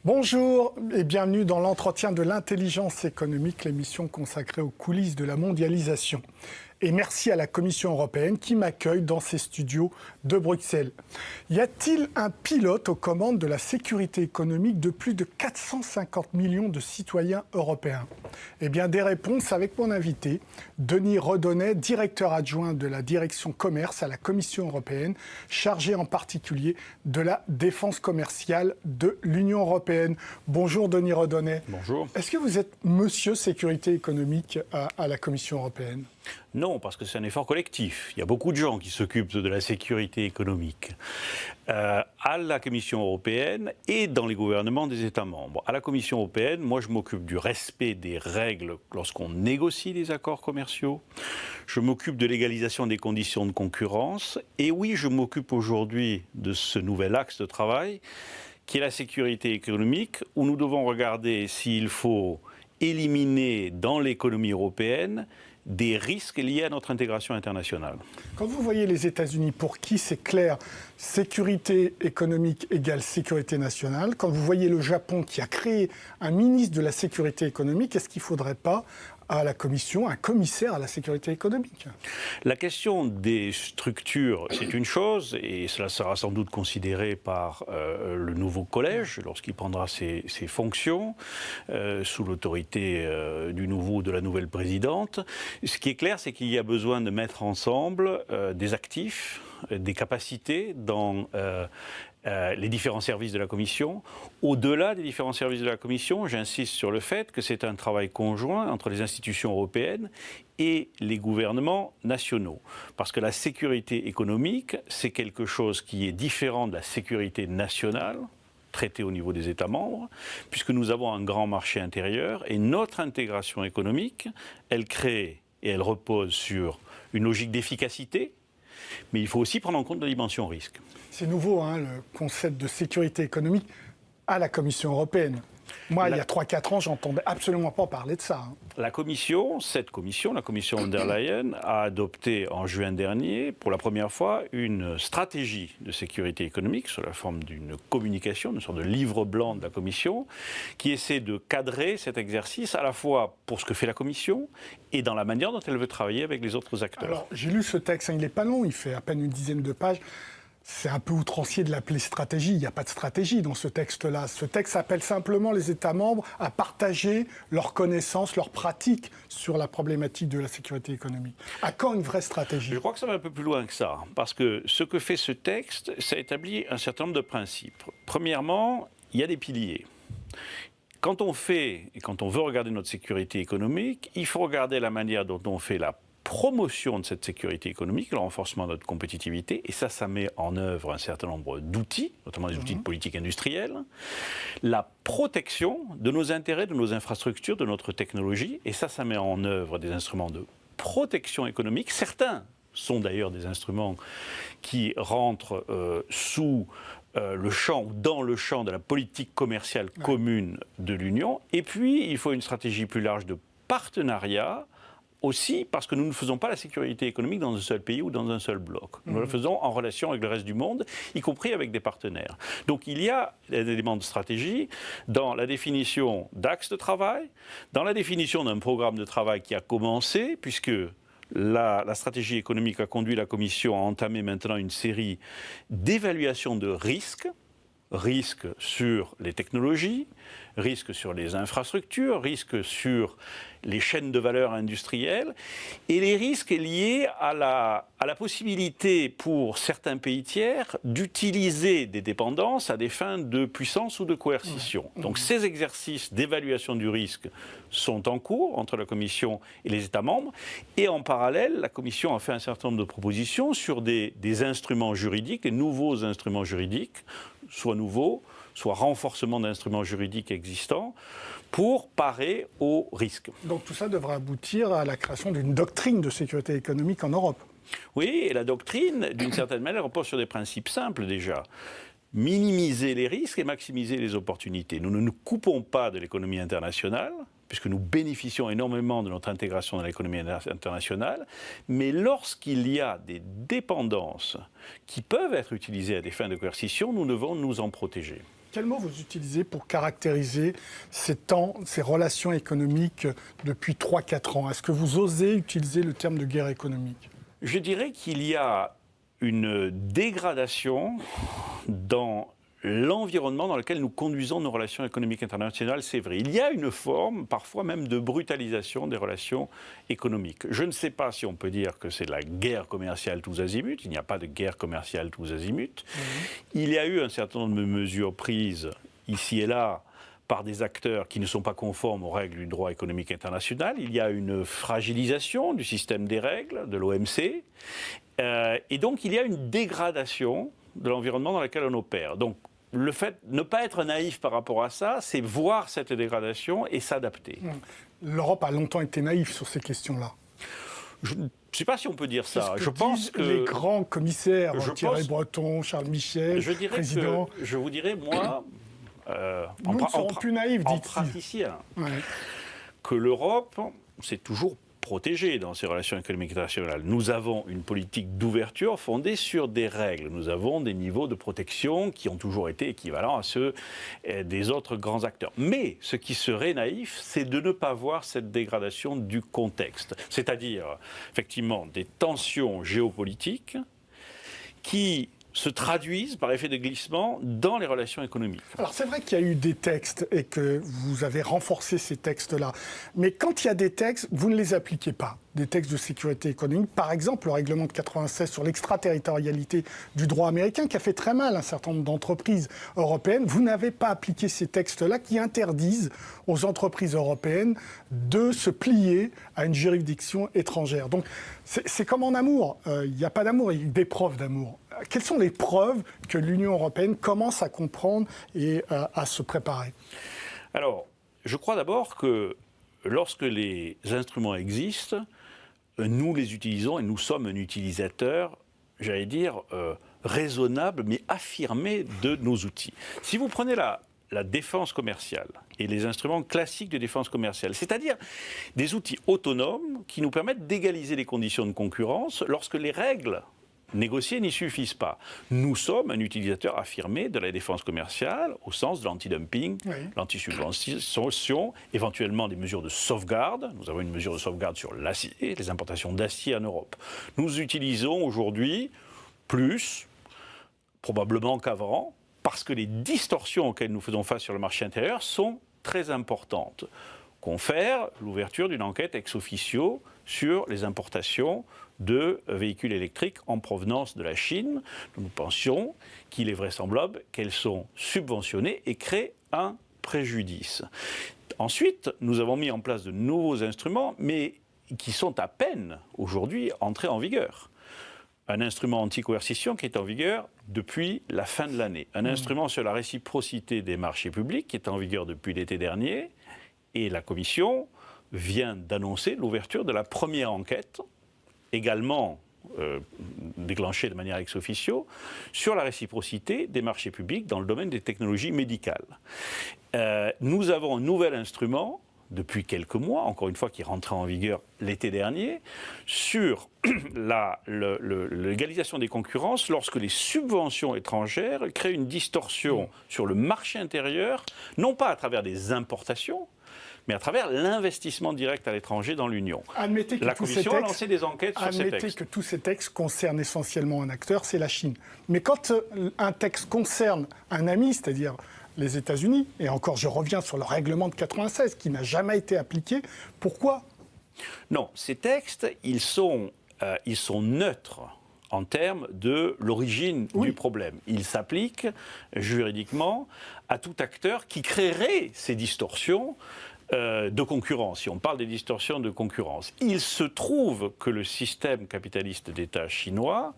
Bonjour et bienvenue dans l'entretien de l'intelligence économique, l'émission consacrée aux coulisses de la mondialisation. Et merci à la Commission européenne qui m'accueille dans ses studios de Bruxelles. Y a-t-il un pilote aux commandes de la sécurité économique de plus de 450 millions de citoyens européens? Eh bien, des réponses avec mon invité, Denis Redonnet, directeur adjoint de la direction commerce à la Commission européenne, chargé en particulier de la défense commerciale de l'Union européenne. Bonjour Denis Redonnet. Bonjour. Est-ce que vous êtes monsieur sécurité économique à la Commission européenne ? Non, parce que c'est un effort collectif. Il y a beaucoup de gens qui s'occupent de la sécurité économique à la Commission européenne et dans les gouvernements des États membres. À la Commission européenne, moi je m'occupe du respect des règles lorsqu'on négocie des accords commerciaux. Je m'occupe de l'égalisation des conditions de concurrence. Et oui, je m'occupe aujourd'hui de ce nouvel axe de travail qui est la sécurité économique, où nous devons regarder s'il faut éliminer dans l'économie européenne des risques liés à notre intégration internationale. Quand vous voyez les États-Unis, pour qui c'est clair, sécurité économique égale sécurité nationale. Quand vous voyez le Japon qui a créé un ministre de la sécurité économique, est-ce qu'il ne faudrait pas à la Commission un commissaire à la sécurité économique? La question des structures, c'est une chose, et cela sera sans doute considéré par le nouveau collège lorsqu'il prendra ses fonctions, sous l'autorité de la nouvelle présidente. Ce qui est clair, c'est qu'il y a besoin de mettre ensemble des actifs, des capacités dans les différents services de la Commission. Au-delà des différents services de la Commission, j'insiste sur le fait que c'est un travail conjoint entre les institutions européennes et les gouvernements nationaux. Parce que la sécurité économique, c'est quelque chose qui est différent de la sécurité nationale, traitée au niveau des États membres, puisque nous avons un grand marché intérieur et notre intégration économique, elle crée et elle repose sur une logique d'efficacité, mais il faut aussi prendre en compte la dimension risque. C'est nouveau, le concept de sécurité économique à la Commission européenne. Moi, il y a 3-4 ans, j'entendais absolument pas parler de ça. La Commission von der Leyen, a adopté en juin dernier, pour la première fois, une stratégie de sécurité économique sous la forme d'une communication, une sorte de livre blanc de la Commission, qui essaie de cadrer cet exercice à la fois pour ce que fait la Commission et dans la manière dont elle veut travailler avec les autres acteurs. Alors, j'ai lu ce texte, il n'est pas long, il fait à peine une dizaine de pages. C'est un peu outrancier de l'appeler stratégie. Il n'y a pas de stratégie dans ce texte-là. Ce texte appelle simplement les États membres à partager leurs connaissances, leurs pratiques sur la problématique de la sécurité économique. À quand une vraie stratégie ? Je crois que ça va un peu plus loin que ça. Parce que ce que fait ce texte, ça établit un certain nombre de principes. Premièrement, il y a des piliers. Quand on veut regarder notre sécurité économique, il faut regarder la manière dont on fait la promotion de cette sécurité économique, le renforcement de notre compétitivité, et ça met en œuvre un certain nombre d'outils, notamment des outils de politique industrielle, la protection de nos intérêts, de nos infrastructures, de notre technologie, et ça met en œuvre des instruments de protection économique. Certains sont d'ailleurs des instruments qui rentrent sous le champ ou dans le champ de la politique commerciale commune de l'Union. Et puis, il faut une stratégie plus large de partenariat, aussi parce que nous ne faisons pas la sécurité économique dans un seul pays ou dans un seul bloc. Nous la faisons en relation avec le reste du monde, y compris avec des partenaires. Donc il y a des éléments de stratégie dans la définition d'axes de travail, dans la définition d'un programme de travail qui a commencé, puisque la stratégie économique a conduit la Commission à entamer maintenant une série d'évaluations de risques sur les technologies, risques sur les infrastructures, risques sur les chaînes de valeur industrielles et les risques liés à la possibilité pour certains pays tiers d'utiliser des dépendances à des fins de puissance ou de coercition. Donc ces exercices d'évaluation du risque sont en cours entre la Commission et les États membres et en parallèle, la Commission a fait un certain nombre de propositions sur des instruments juridiques, des nouveaux instruments juridiques, soit nouveaux, soit renforcement d'instruments juridiques existants, pour parer aux risques. Donc tout ça devrait aboutir à la création d'une doctrine de sécurité économique en Europe. Oui, et la doctrine, d'une certaine manière, repose sur des principes simples déjà. Minimiser les risques et maximiser les opportunités. Nous ne nous coupons pas de l'économie internationale, puisque nous bénéficions énormément de notre intégration dans l'économie internationale, mais lorsqu'il y a des dépendances qui peuvent être utilisées à des fins de coercition, nous devons nous en protéger. Quel mot vous utilisez pour caractériser ces relations économiques depuis 3-4 ans? Est-ce que vous osez utiliser le terme de guerre économique? Je dirais qu'il y a une dégradation dans l'environnement dans lequel nous conduisons nos relations économiques internationales, c'est vrai. Il y a une forme, parfois même, de brutalisation des relations économiques. Je ne sais pas si on peut dire que c'est la guerre commerciale tous azimuts. Il n'y a pas de guerre commerciale tous azimuts. Il y a eu un certain nombre de mesures prises ici et là par des acteurs qui ne sont pas conformes aux règles du droit économique international. Il y a une fragilisation du système des règles, de l'OMC. Et donc, il y a une dégradation de l'environnement dans lequel on opère. Donc, le fait de ne pas être naïf par rapport à ça, c'est voir cette dégradation et s'adapter. L'Europe a longtemps été naïve sur ces questions-là. Je ne sais pas si on peut dire ça. Je pense que les grands commissaires, Thierry Breton, Charles Michel, président... Je vous dirais, moi, nous ne serons plus naïfs, en praticien, que l'Europe s'est toujours protégée dans ses relations économiques internationales. Nous avons une politique d'ouverture fondée sur des règles. Nous avons des niveaux de protection qui ont toujours été équivalents à ceux des autres grands acteurs. Mais ce qui serait naïf, c'est de ne pas voir cette dégradation du contexte. C'est-à-dire, effectivement, des tensions géopolitiques qui se traduisent par effet de glissement dans les relations économiques. Alors c'est vrai qu'il y a eu des textes et que vous avez renforcé ces textes-là. Mais quand il y a des textes, vous ne les appliquez pas. Des textes de sécurité économique, par exemple le règlement de 96 sur l'extraterritorialité du droit américain qui a fait très mal à un certain nombre d'entreprises européennes. Vous n'avez pas appliqué ces textes-là qui interdisent aux entreprises européennes de se plier à une juridiction étrangère. Donc c'est comme en amour, il n'y a pas d'amour, il y a des preuves d'amour. Quelles sont les preuves que l'Union européenne commence à comprendre et à se préparer? Alors, je crois d'abord que lorsque les instruments existent, nous les utilisons et nous sommes un utilisateur, j'allais dire, raisonnable mais affirmé de nos outils. Si vous prenez la défense commerciale et les instruments classiques de défense commerciale, c'est-à-dire des outils autonomes qui nous permettent d'égaliser les conditions de concurrence lorsque les règles négocier n'y suffisent pas. Nous sommes un utilisateur affirmé de la défense commerciale au sens de l'antidumping, l'antisubvention, éventuellement des mesures de sauvegarde. Nous avons une mesure de sauvegarde sur l'acier, les importations d'acier en Europe. Nous utilisons aujourd'hui plus, probablement qu'avant, parce que les distorsions auxquelles nous faisons face sur le marché intérieur sont très importantes. Confère l'ouverture d'une enquête ex officio sur les importations de véhicules électriques en provenance de la Chine. Nous pensions qu'il est vraisemblable qu'elles sont subventionnées et créent un préjudice. Ensuite, nous avons mis en place de nouveaux instruments, mais qui sont à peine aujourd'hui entrés en vigueur. Un instrument anti-coercition qui est en vigueur depuis la fin de l'année. Un instrument sur la réciprocité des marchés publics qui est en vigueur depuis l'été dernier. Et la Commission vient d'annoncer l'ouverture de la première enquête, également déclenchée de manière ex officio, sur la réciprocité des marchés publics dans le domaine des technologies médicales. Nous avons un nouvel instrument, depuis quelques mois, encore une fois qui est rentré en vigueur l'été dernier, sur la légalisation des concurrences lorsque les subventions étrangères créent une distorsion sur le marché intérieur, non pas à travers des importations, mais à travers l'investissement direct à l'étranger dans l'Union. La Commission a lancé des enquêtes sur ces textes. Admettez que tous ces textes concernent essentiellement un acteur, c'est la Chine. Mais quand un texte concerne un ami, c'est-à-dire les États-Unis, et encore je reviens sur le règlement de 96 qui n'a jamais été appliqué, pourquoi? Non, ces textes, ils sont neutres en termes de l'origine du problème. Ils s'appliquent juridiquement à tout acteur qui créerait ces distorsions de concurrence, si on parle des distorsions de concurrence. Il se trouve que le système capitaliste d'État chinois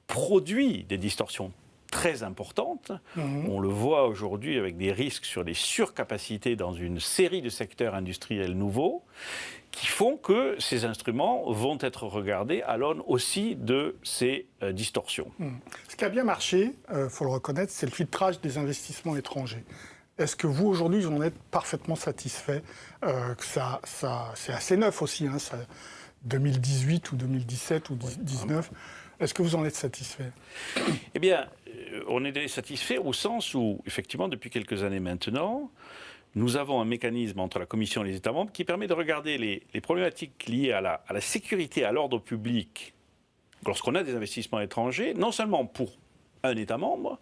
produit des distorsions très importantes. On le voit aujourd'hui avec des risques sur les surcapacités dans une série de secteurs industriels nouveaux qui font que ces instruments vont être regardés à l'aune aussi de ces distorsions. Ce qui a bien marché, faut le reconnaître, c'est le filtrage des investissements étrangers. Est-ce que vous, aujourd'hui, vous en êtes parfaitement satisfait c'est assez neuf aussi, hein, 2018 ou 2017 ou 2019. Est-ce que vous en êtes satisfait? Eh bien, on est satisfait au sens où, effectivement, depuis quelques années maintenant, nous avons un mécanisme entre la Commission et les États membres qui permet de regarder les problématiques liées à la sécurité, à l'ordre public, lorsqu'on a des investissements étrangers, non seulement pour un État membre,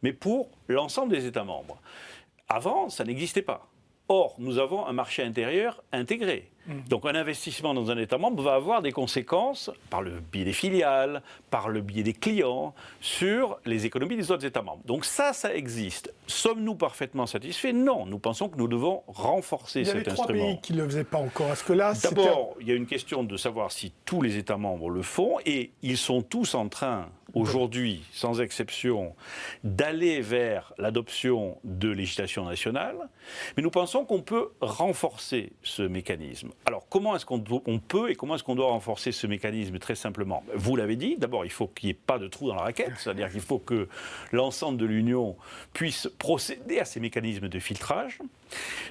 mais pour l'ensemble des États membres. Avant, ça n'existait pas. Or, nous avons un marché intérieur intégré. Donc un investissement dans un État membre va avoir des conséquences par le biais des filiales, par le biais des clients, sur les économies des autres États membres. Donc ça existe. Sommes-nous parfaitement satisfaits? Non. Nous pensons que nous devons renforcer cet instrument. Il y avait 3 pays qui ne le faisaient pas encore. Est-ce que là, d'abord, il y a une question de savoir si tous les États membres le font, et ils sont tous en train, aujourd'hui, sans exception, d'aller vers l'adoption de législation nationale. Mais nous pensons qu'on peut renforcer ce mécanisme. Alors, comment est-ce qu'on peut et comment est-ce qu'on doit renforcer ce mécanisme? Très simplement, vous l'avez dit, d'abord, il faut qu'il n'y ait pas de trou dans la raquette, c'est-à-dire qu'il faut que l'ensemble de l'Union puisse procéder à ces mécanismes de filtrage.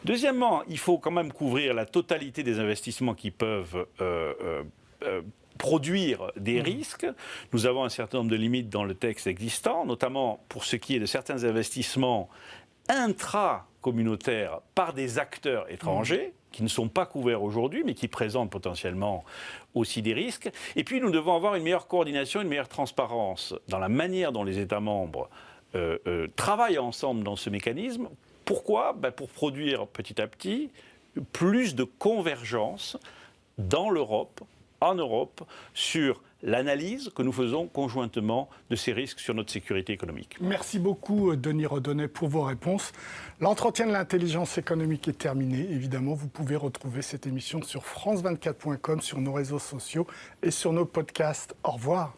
Deuxièmement, il faut quand même couvrir la totalité des investissements qui peuvent produire des risques. Nous avons un certain nombre de limites dans le texte existant, notamment pour ce qui est de certains investissements intra-communautaires par des acteurs étrangers, qui ne sont pas couverts aujourd'hui, mais qui présentent potentiellement aussi des risques. Et puis, nous devons avoir une meilleure coordination, une meilleure transparence dans la manière dont les États membres travaillent ensemble dans ce mécanisme. Pourquoi? Pour produire petit à petit plus de convergence dans l'Europe, en Europe, sur l'analyse que nous faisons conjointement de ces risques sur notre sécurité économique. Merci beaucoup, Denis Redonnet, pour vos réponses. L'entretien de l'intelligence économique est terminé. Évidemment, vous pouvez retrouver cette émission sur france24.com, sur nos réseaux sociaux et sur nos podcasts. Au revoir.